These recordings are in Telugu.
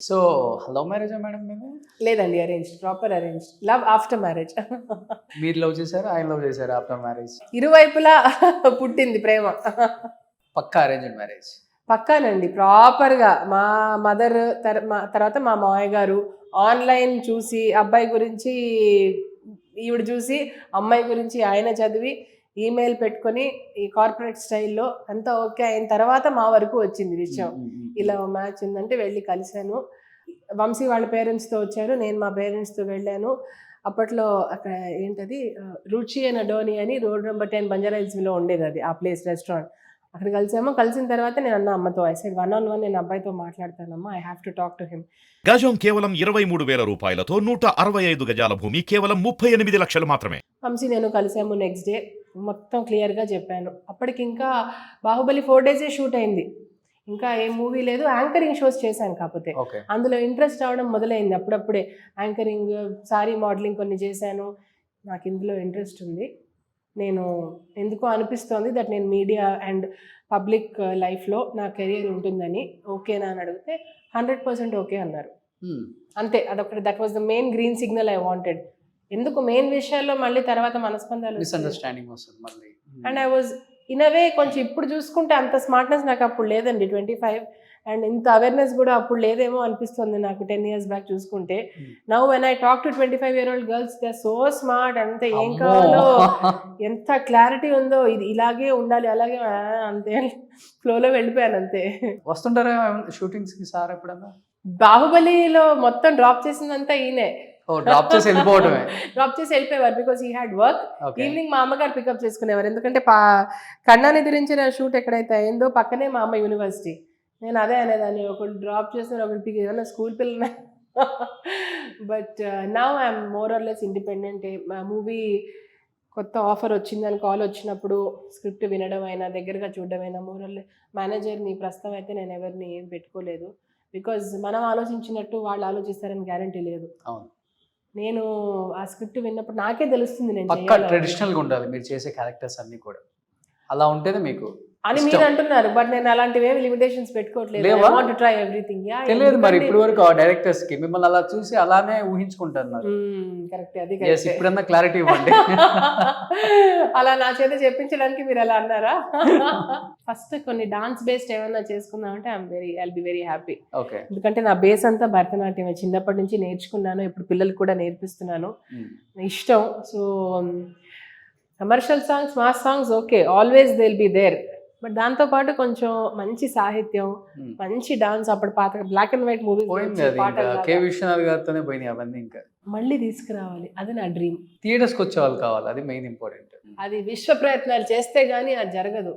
సో లవ్ మ్యారేజా మేడం మీది? లేదండి, arrange, proper arrange. Love after marriage. మీరు లవ్ చేశారా? ఆయన లవ్ చేశారా ఆఫ్టర్ మ్యారేజ్? ఇరువైపులా పుట్టింది ప్రేమ. పక్కా అరేంజ్డ్ మ్యారేజ్. పక్కానండి, ప్రాపర్గా మా మదర్ తర్వాత మా మామయ్య గారు ఆన్లైన్ చూసి అబ్బాయి గురించి ఈవిడ చూసి అమ్మాయి గురించి ఆయన చదివి ఈమెయిల్ పెట్టుకొని ఈ కార్పొరేట్ స్టైల్లో అంతా ఓకే అయిన తర్వాత మా వరకు వచ్చింది విషయం. ఇలా మ్యాచ్ ఉందంటే వెళ్ళి కలిశాను. వంశీ వాళ్ళ పేరెంట్స్తో వచ్చారు, నేను మా పేరెంట్స్తో వెళ్ళాను. అప్పట్లో అక్కడ ఏంటది రుచి అండ్ అడోని అని రోడ్ నెంబర్ 10 బంజారాహిల్స్లో ఉండేది అది, ఆ ప్లేస్ రెస్టారెంట్. అక్కడ కలిసాము. కలిసిన తర్వాత నేను అన్న అమ్మతో, ఐ సైడ్ 1-on-1 నేను అబ్బాయితో మాట్లాడతానమ్మా, I have to talk to him. గజం కేవలం 23,000 రూపాయలతో 165 గజాల భూమి కేవలం 38 లక్షలు మాత్రమే. వంశీ నేను కలిసాము. నెక్స్ట్ డే మొత్తం క్లియర్గా చెప్పాను. అప్పటికి ఇంకా బాహుబలి 4 డేసే షూట్ అయింది, ఇంకా ఏ మూవీ లేదు. యాంకరింగ్ షోస్ చేశాను, కాకపోతే అందులో ఇంట్రెస్ట్ అవడం మొదలైంది. అప్పుడప్పుడే యాంకరింగ్, సారీ మోడలింగ్ కొన్ని చేశాను. నాకు ఇందులో ఇంట్రెస్ట్ ఉంది. నేను ఎందుకో అనిపిస్తోంది దట్ నేను మీడియా అండ్ పబ్లిక్ లైఫ్లో నా కెరియర్ ఉంటుందని. ఓకేనా అని అడిగితే 100% ఓకే అన్నారు. అంతే, అదొకటి. That was the main green signal I wanted. ఎందుకు మెయిన్ విషయాల్లో మళ్ళీ తర్వాత మనస్పందాలు, మిస్అండర్స్టాండింగ్ వస్తుంది మళ్ళీ. అండ్ ఐ వాజ్ ఇన్ అవే కొంచెం, ఇప్పుడు చూసుకుంటే అంత స్మార్ట్నెస్ నాకు అప్పుడు లేదండి, 25, అండ్ ఇంత అవేర్నెస్ కూడా అప్పుడు లేదేమో అనిపిస్తుంది నాకు 10 years బ్యాక్ చూసుకుంటే. Now when I talk to 25-year-old girls, they are so smart. అంతే, ఏం కావాలో ఎంత క్లారిటీ ఉందో, ఇది ఇలాగే ఉండాలి, అలాగే అంతే ఫ్లోలో వెళ్ళిపోయాను అంతే. వస్తుంటారా షూటింగ్స్కి సార్ ఎప్పుడన్నా? బాహుబలిలో మొత్తం డ్రాప్ చేసిందంతా ఈయనే. డ్రాప్ చేసి వెళ్ళిపోవటమే. డ్రాప్ చేసి వెళ్ళిపోయేవారు, because he had work. Evening మా అమ్మగారు పికప్ చేసుకునేవారు, ఎందుకంటే కన్నాని గురించిన షూట్ ఎక్కడైతే అయిందో పక్కనే మా అమ్మ యూనివర్సిటీ. నేను అదే అనేదాన్ని, ఒకటి డ్రాప్ చేసిన ఒకటి ఏదైనా స్కూల్ పిల్లనే. But now I'm more or less independent. Movie కొత్త ఆఫర్ వచ్చిందని కాల్ వచ్చినప్పుడు స్క్రిప్ట్ వినడం అయినా, దగ్గరగా చూడడం అయినా, మోర్ ఆర్ లెస్ మేనేజర్ని ప్రస్తుతం అయితే నేను ఎవరిని ఏం పెట్టుకోలేదు. బికాజ్ మనం ఆలోచించినట్టు వాళ్ళు ఆలోచిస్తారని గ్యారంటీ లేదు. నేను ఆ స్క్రిప్ట్ విన్నప్పుడు నాకే తెలుస్తుంది నేను పక్కా ట్రెడిషనల్గా ఉండాలి మీరు చేసే క్యారెక్టర్స్ అన్నీ కూడా, అలా ఉంటేనే మీకు అని మీరు అంటున్నారు. బట్ నేను అలాంటివి ఏమి లిమిటేషన్స్ పెట్టుకోవట్లేదు. I want to try everything. తెలియదు మరి ఇప్పుడు వరకు ఆ డైరెక్టర్స్ కి మిమ్మల్ని అలా చూసి అలానే ఊహించుకుంటున్నారు. కరెక్ట్, అది ఇప్పుడన్నా క్లారిటీ ఇవ్వండి. అలా నా చేత చెప్పించడానికి మీరు అలా అన్నారా? ఫస్ట్ కొన్ని డాన్స్ బేస్డ్ ఏమైనా చేసుకుందాం అంటే I'll be very happy. Okay, ఎందుకంటే నా బేస్ అంతా భరతనాట్యం, చిన్నప్పటి నుంచి నేర్చుకున్నాను, ఇప్పుడు పిల్లలకు కూడా నేర్పిస్తున్నాను, ఇష్టం. So commercial songs, mass songs okay, always they will be there. But దాంతోపాటు కొంచెం మంచి సాహిత్యం, మంచి డాన్స్, అప్పుడు పాత black and white movies K Vishwanath గారితోనే పోయినాయి అవన్నీ, ఇంకా మళ్ళీ తీసుకురావాలి, అది నా డ్రీమ్. థియేటర్స్కి వచ్చే వాళ్ళు కావాలి, అది మెయిన్ ఇంపార్టెంట్. అది విశ్వ ప్రయత్నాలు చేస్తే గానీ అది జరగదు.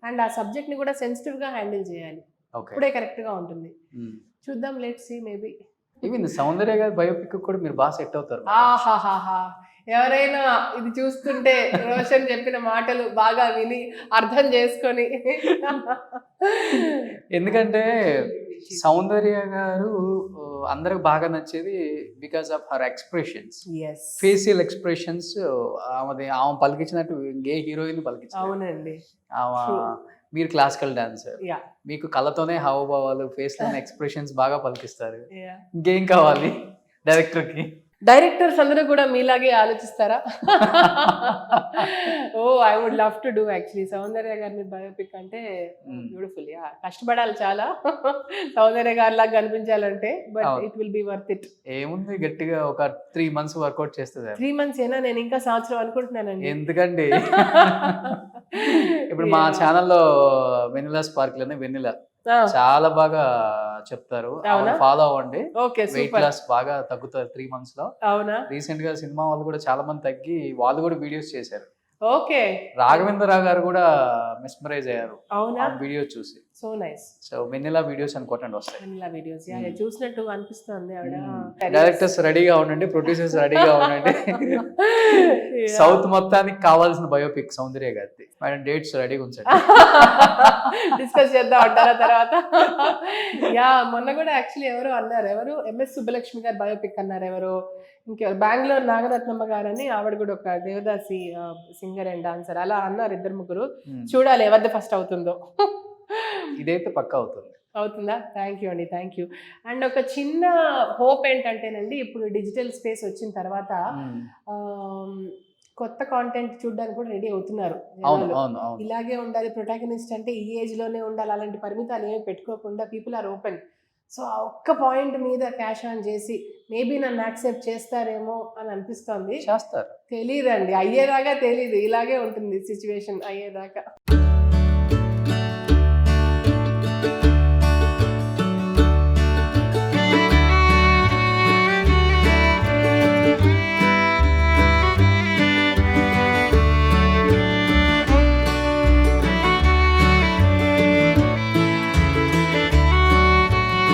అండ్ ఆ సబ్జెక్ట్ ని కూడా సెన్సిటివ్ గా హ్యాండిల్ చేయాలి, అప్పుడే కరెక్ట్ గా ఉంటుంది. చూద్దాం, లెట్స్ సీ, మేబీ. ఈవెన్ సౌందర్య గారి బయోపిక్ కూడా మీరు బాగా సెట్ అవుతారు. ఆహాహాహా, ఎవరైనా ఇది చూస్తుంటే రోషన్ చెప్పిన మాటలు బాగా విని అర్థం చేసుకొని. ఎందుకంటే సౌందర్య గారు అందరికి బాగా నచ్చేది because of her expressions, facial expressions. ఆమె పలికించినట్టు ఏ హీరోయిన్ పలికించారు. అవునండి. మీరు క్లాసికల్ డాన్సర్, మీకు కళ్ళతోనే హావభావాలు, ఫేస్ లోనే ఎక్స్ప్రెషన్స్ బాగా పలికిస్తారు. ఇంకేం కావాలి డైరెక్టర్కి? డైరెక్టర్స్ అందరూ కూడా మీలాగే ఆలోచిస్తారా? Oh, I would love to do actually Soundarya గారి మీద బయోపిక్ అంటే బ్యూటిఫుల్. కష్టపడాలి చాలా సౌందర్య గారి లాగా కనిపించాలంటే, but it will be worth it. ఏముంది, గట్టిగా ఒక 3 months వర్కౌట్ చేస్తుంది. 3 months ఏనా? నేను ఇంకా సంవత్సరం అనుకుంటున్నానండి. ఎందుకండి ఇప్పుడు మా ఛానల్లో వెనిలా స్పార్కిల్ అని వెనిలా చాలా బాగా చెప్తారు, ఫాలో అవ్వండి. వెయిట్ లాస్ బాగా తగ్గుతారు 3 months లో. అవునా? రీసెంట్ గా సినిమా వాళ్ళు కూడా చాలా మంది తగ్గి వాళ్ళు కూడా వీడియోస్ చేశారు. ఓకే, రాఘవేంద్రరావు గారు కూడా మెస్మరైజ్ అయ్యారు అవునా వీడియో చూసి. So nice. So vanilla videos అనుకోండి వస్తాయి. వెనిలా వీడియోస్ చూసినట్టు అనిపిస్తుంది. డైరెక్టర్స్ రెడీగా ఉండండి, ప్రొడ్యూసర్స్ రెడీగా ఉండండి. సౌత్ మొత్తానికి కావాల్సిన బయోపిక్ సౌందర్య గారిది. మేడం డేట్స్ రెడీగా ఉంచండి, డిస్కస్ చేద్దాం అంటారా తర్వాత. మొన్న కూడా యాక్చువల్లీ ఎవరు అన్నారు, ఎవరు MS సుబ్బలక్ష్మి గారు బయోపిక్ అన్నారు, ఎవరు ఇంకెవరు బెంగళూరు నాగరత్నమ్మ గారు అని, ఆవిడ కూడా ఒక దేవదాసి సింగర్ అండ్ డాన్సర్, అలా అన్నారు 2-3. చూడాలి ఎవరిది ఫస్ట్ అవుతుందో. ఇదైతే పక్కా అవుతుంది. అవుతుందా? థ్యాంక్ యూ అండి, థ్యాంక్ యూ. అండ్ ఒక చిన్న హోప్ ఏంటంటేనండి, ఇప్పుడు డిజిటల్ స్పేస్ వచ్చిన తర్వాత కొత్త కాంటెంట్ చూడడానికి కూడా రెడీ అవుతున్నారు అవును జనాలు. అవును అవును ఇలాగే ఉండాలి, ప్రొటాగనిస్ట్ అంటే ఈ ఏజ్ లోనే ఉండాలి, అలాంటి పరిమితాలు ఏమి పెట్టుకోకుండా పీపుల్ ఆర్ ఓపెన్. సో ఆ ఒక్క పాయింట్ మీద క్యాష్ ఆన్ చేసి మేబీ నన్ను యాక్సెప్ట్ చేస్తారేమో అని అనిపిస్తోంది. చేస్తారు. తెలీదండి, అయ్యేదాకా తెలీదు, ఇలాగే ఉంటుంది సిచ్యువేషన్ అయ్యేదాకా.